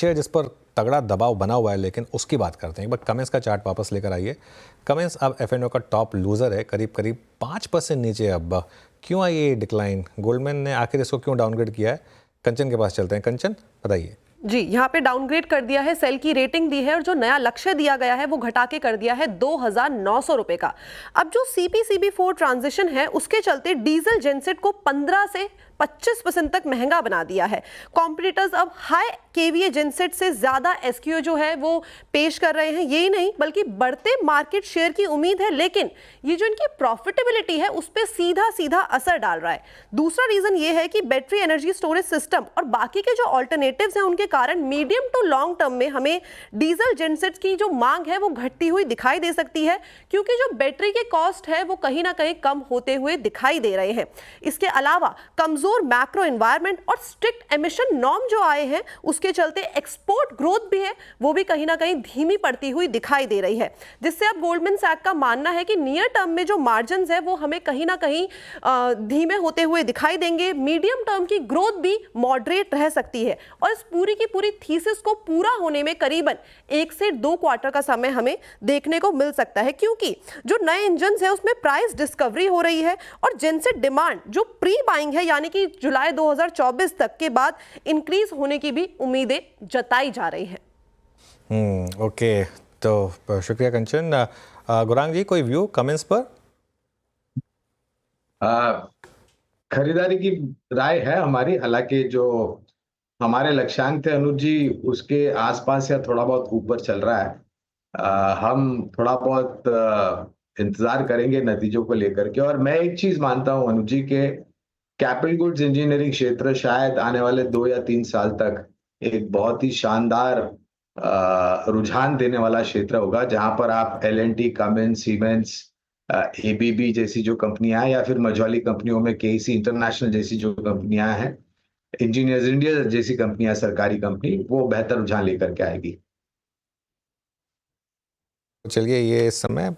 Share जिस पर तगड़ा दबाव बना हुआ है, लेकिन उसकी बात करते हैं। एक बार कमेंस का चार्ट वापस लेकर आइए। कमेंस अब F&O का टॉप लूजर है, करीब करीब 5% नीचे। अब क्यों आई ये डिक्लाइन? गोल्डमैन ने आखिर इसको क्यों डाउनग्रेड किया है? कंचन के पास चलते हैं। कंचन, बताइए। जी, यहाँ पे डाउनग्रेड कर दिया है, सेल की रेटिंग दी है और जो नया लक्ष्य दिया गया है वो घटा के कर दिया है 2,900 रुपए का। अब जो CP-CB4 ट्रांजिशन है उसके चलते डीजल जेनसेट को 15 से 25% तक महंगा बना दिया है। कॉम्पिटिटर्स अब हाई केवीए जेनसेट से ज्यादा SKU जो है वो पेश कर रहे हैं। यही नहीं बल्कि बढ़ते मार्केट शेयर की उम्मीद है, लेकिन ये जो इनकी प्रॉफिटेबिलिटी है उस पर सीधा सीधा असर डाल रहा है। दूसरा रीजन ये है कि बैटरी एनर्जी स्टोरेज सिस्टम और बाकी के जो ऑल्टरनेटिव्स हैं उनके कारण मीडियम टू लॉन्ग टर्म में हमें डीजल जेनसेट्स की जो मांग है वो घटती हुई दिखाई दे सकती है, क्योंकि जो बैटरी के कॉस्ट है वो कहीं ना कहीं कम होते हुए दिखाई दे रहे हैं। इसके अलावा कमजोर मैक्रो एनवायरनमेंट और स्ट्रिक्ट एमिशन नॉर्म जो आए हैं उसके चलते एक्सपोर्ट ग्रोथ भी है वो भी कहीं ना कहीं धीमी पड़ती हुई दिखाई दे रही है, जिससे अब गोल्डमैन सैक का मानना है कि नियर टर्म में जो मार्जिन्स है वो हमें कहीं ना कहीं धीमे होते हुए दिखाई देंगे। मीडियम टर्म की ग्रोथ भी मॉडरेट रह सकती है और इस पूरी की पूरी थीसिस को पूरा होने में करीबन 1 से 2 क्वार्टर का समय हमें देखने को मिल सकता है, क्योंकि जो नए इंजन है उसमें प्राइस डिस्कवरी हो रही है और जिनसे डिमांड जो प्री बाइंग है यानी कि जुलाई 2024 तक के बाद इंक्रीज होने की भी उम्मीदें जताई जा रही हैं। ओके, तो शुक्रिया कंचन। गुरांग जी, कोई व्यू कमेंट्स पर? खरीदारी की राय है हमारी, हालांकि जो हमारे लक्ष्यांक थे अनुज जी उसके आसपास या थोड़ा बहुत ऊपर चल रहा है। हम थोड़ा बहुत इंतजार करेंगे नतीजों को लेकर के। और मैं एक चीज मानता हूं अनुज जी के कैपिटल गुड्स इंजीनियरिंग क्षेत्र शायद आने वाले 2 या 3 साल तक एक बहुत ही शानदार रुझान देने वाला क्षेत्र होगा, जहां पर आप L&T, कमिंस, सीमेंस, ABB जैसी जो कंपनियां हैं या फिर मझौली कंपनियों में KC इंटरनेशनल जैसी जो कंपनियां हैं, इंजीनियर्स इंडिया जैसी कंपनियां, सरकारी कंपनी, वो बेहतर रुझान लेकर के आएगी। चलिए, ये समय